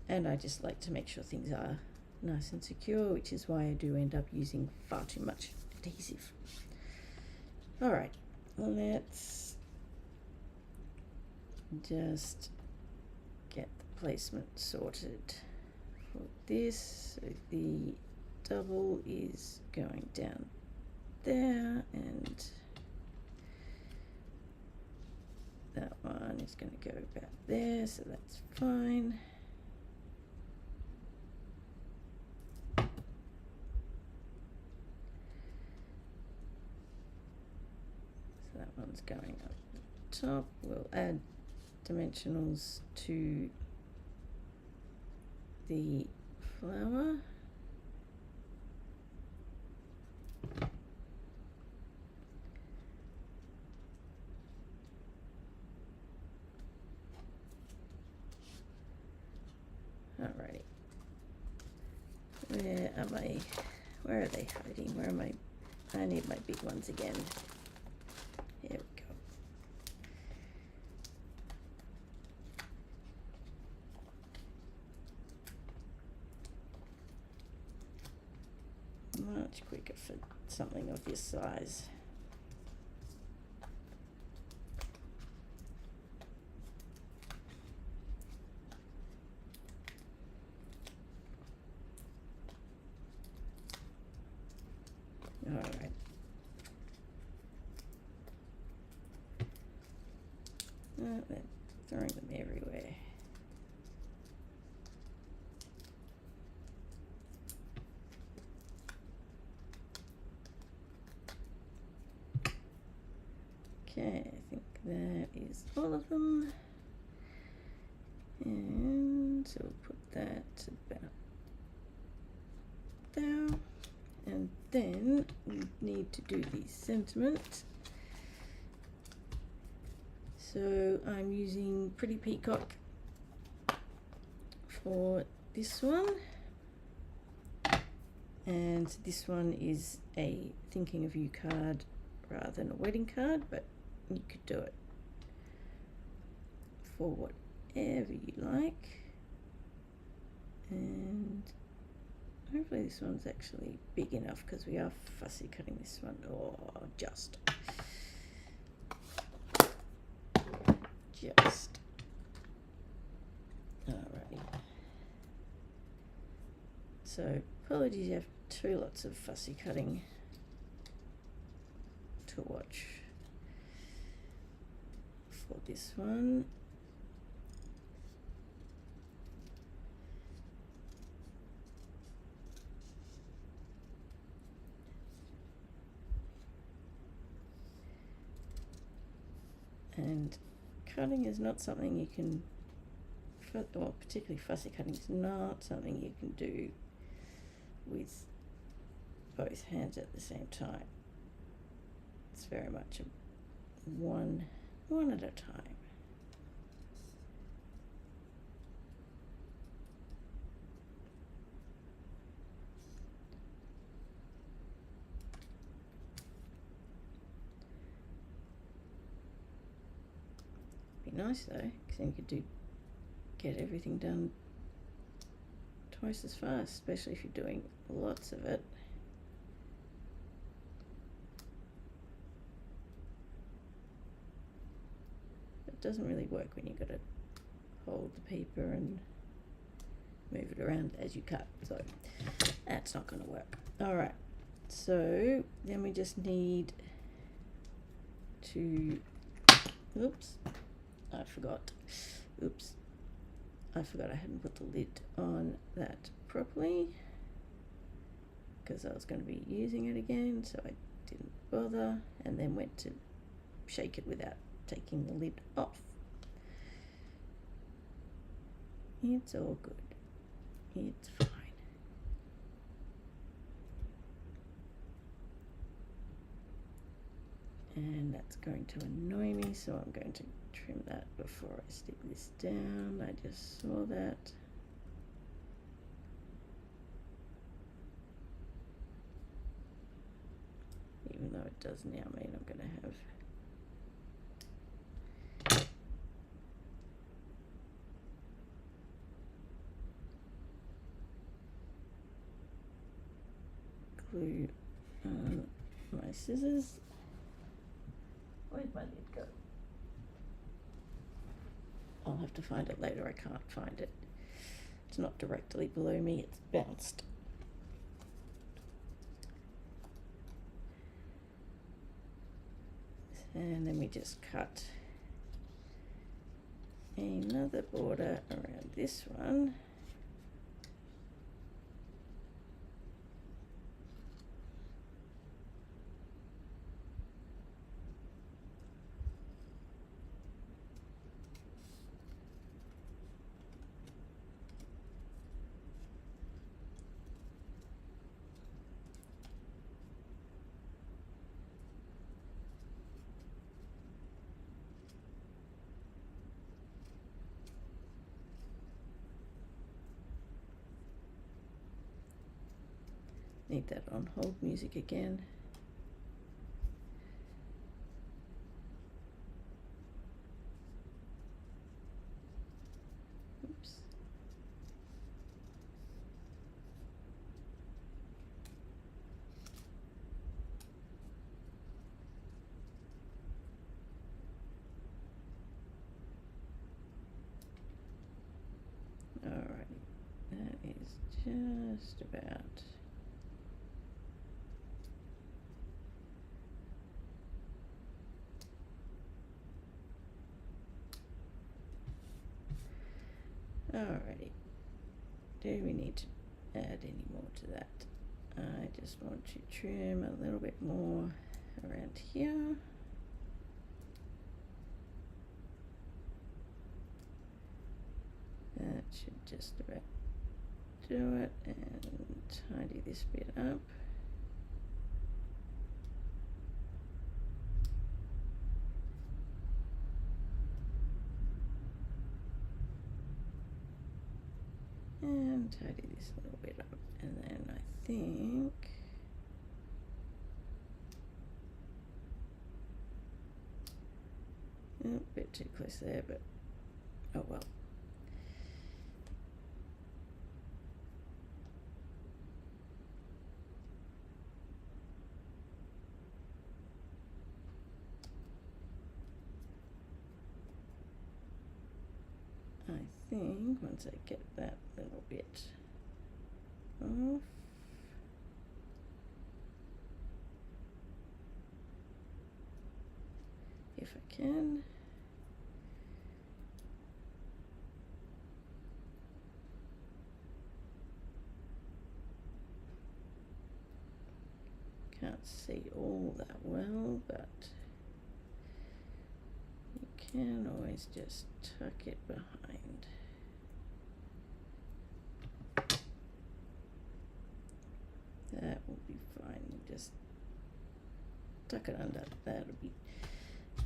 and I just like to make sure things are nice and secure, which is why I do end up using far too much adhesive. Alright, let's just get the placement sorted for this. So the double is going down there, and that one is going to go about there, so that's fine. So that one's going up the top. We'll add dimensionals to the flower. Alrighty. Where am I? Where are they hiding? Where am I? I need my big ones again. Here we go. Much quicker for something of this size. All right. They're throwing them everywhere. Okay, I think that is all of them. And so we'll put that about there. And then we need to do the sentiment. So I'm using Pretty Peacock for this one. And this one is a thinking of you card rather than a wedding card, but you could do it for whatever you like. And hopefully this one's actually big enough because we are fussy cutting this one. Oh, just. Alrighty. So apologies, you have two lots of fussy cutting to watch for this one. And cutting is not something you can, or particularly fussy cutting is not something you can do with both hands at the same time. It's very much a one at a time. Be nice though, because then you could get everything done twice as fast, especially if you're doing lots of it. It doesn't really work when you've got to hold the paper and move it around as you cut, so that's not going to work. Alright, so then we just need to, I forgot I hadn't put the lid on that properly because I was going to be using it again, so I didn't bother, and then went to shake it without taking the lid off. It's all good. It's fine. And that's going to annoy me, so I'm going to trim that before I stick this down. I just saw that. Even though it does now mean I'm going to have glue on my scissors. Where'd my lid go? I'll have to find it later. I can't find it. It's not directly below me, it's bounced. And then we just cut another border around this one. Need that on hold music again. Oops. Alrighty, that is just about. Alrighty, do we need to add any more to that? I just want to trim a little bit more around here. should just about do it, and tidy this bit up. And tidy this little bit up, and then I think a bit too close there, but oh well. I think once I get that little bit off, if I can, can't see all that well, but you can always just tuck it behind. That will be fine. You just tuck it under.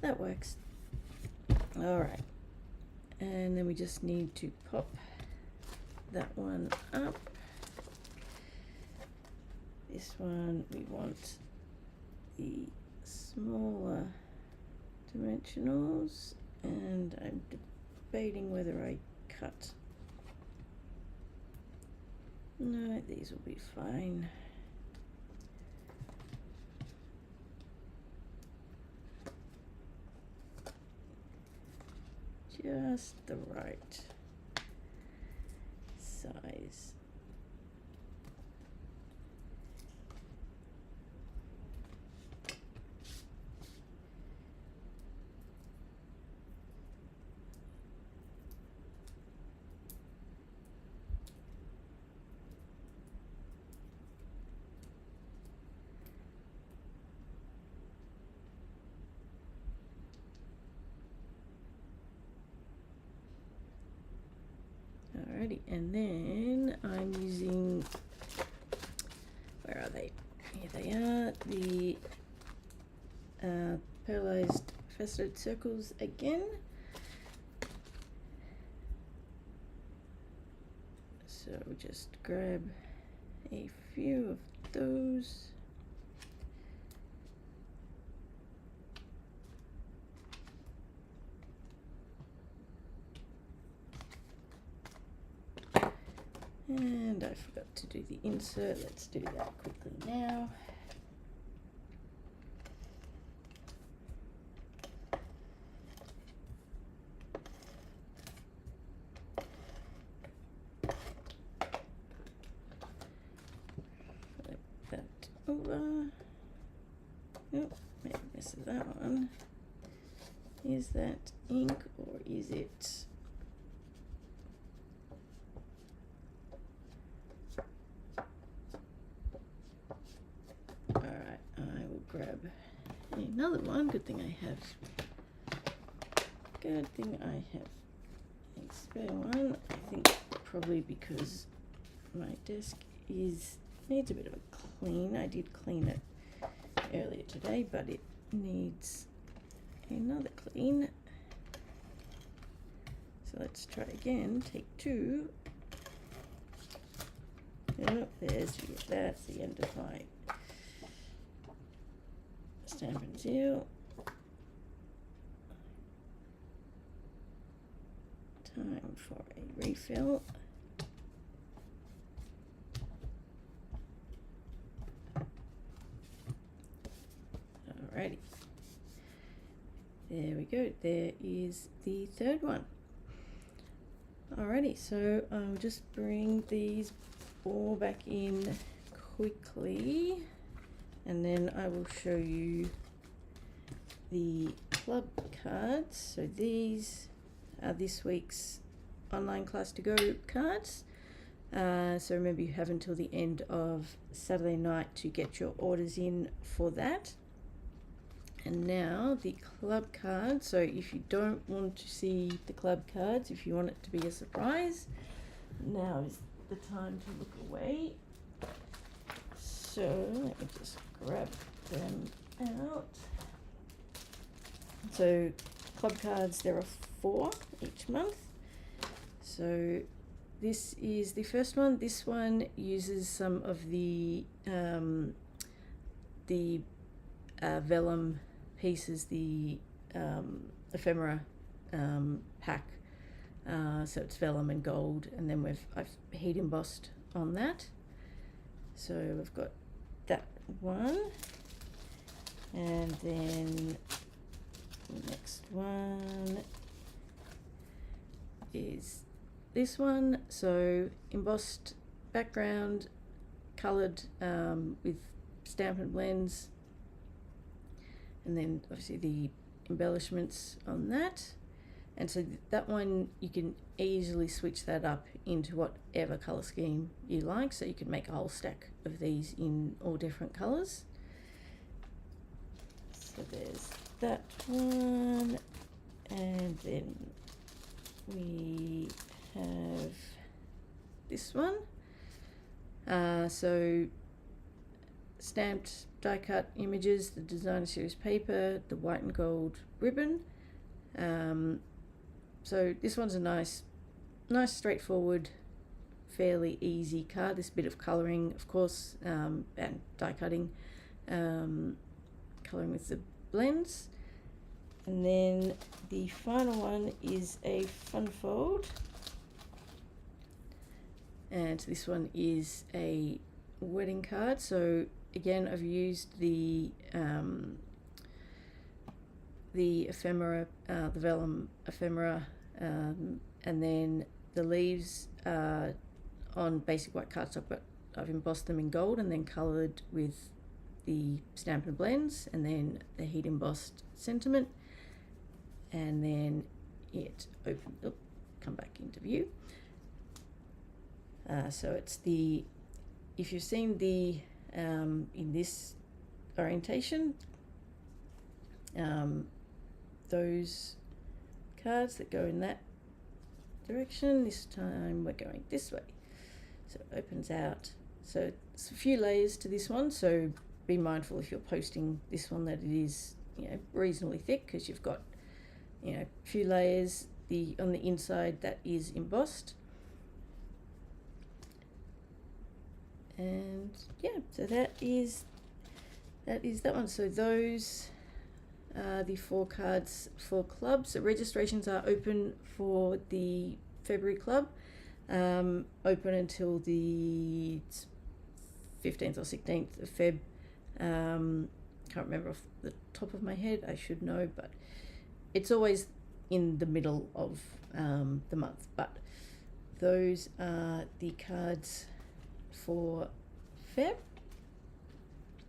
That works. All right, and then we just need to pop that one up. This one we want the smaller dimensionals, and I'm debating whether I cut. No, these will be fine. Just the right size. Alrighty, and then I'm using, where are they? Here they are, the pearlized faceted circles again. So just grab a few of those. And I forgot to do the insert. Let's do that quickly now. Flip that over. Oh, maybe this is that one. Is that ink or is it? Grab another one. Good thing I have a spare one. I think probably because my desk needs a bit of a clean. I did clean it earlier today, but it needs another clean. So let's try again. Take two. Oh, that's the end of my stamp and seal. Time for a refill. Alrighty. There we go. There is the third one. Alrighty, so I'll just bring these all back in quickly, and then I will show you the club cards. So these are this week's online class to go cards. So remember, you have until the end of Saturday night to get your orders in for that. And now the club card. So if you don't want to see the club cards, if you want it to be a surprise, now is the time to look away. So let me just grab them out. So club cards, there are 4 each month. So this is the first one. This one uses some of the vellum pieces, the ephemera pack. So it's vellum and gold, and then I've heat embossed on that. So we've got that one, and then the next one is this one. So embossed background, coloured with Stampin' Blends, and then obviously the embellishments on that. And so that one, you can easily switch that up into whatever colour scheme you like. So you can make a whole stack of these in all different colours. So there's that one, and then we have this one. So stamped die cut images, the designer series paper, the white and gold ribbon. So this one's a nice straightforward, fairly easy card. This bit of colouring, of course, and die cutting, colouring with the blends. And then the final one is a fun fold, and this one is a wedding card. So again, I've used the ephemera, the vellum ephemera, and then the leaves on basic white cardstock, but I've embossed them in gold and then coloured with the Stampin' Blends, and then the heat embossed sentiment, and then it opened, come back into view. So it's the, if you've seen the in this orientation, those cards that go in that direction, this time we're going this way. So it opens out. So it's a few layers to this one, so be mindful if you're posting this one that it is, reasonably thick, because you've got, a few layers. On the inside that is embossed. And yeah, so that is that one. So those are the 4 cards for clubs. So registrations are open for the February club, open until the 15th or 16th of Feb. Can't remember off the top of my head, I should know, but it's always in the middle of the month. But those are the cards for Feb.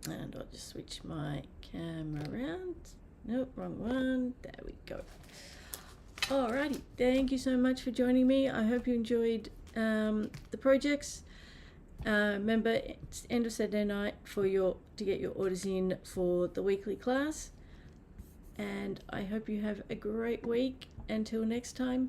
And I'll just switch my camera around. Nope, wrong one. There we go. Alrighty, thank you so much for joining me. I hope you enjoyed the projects. Remember, it's end of Saturday night to get your orders in for the weekly class. And I hope you have a great week. Until next time.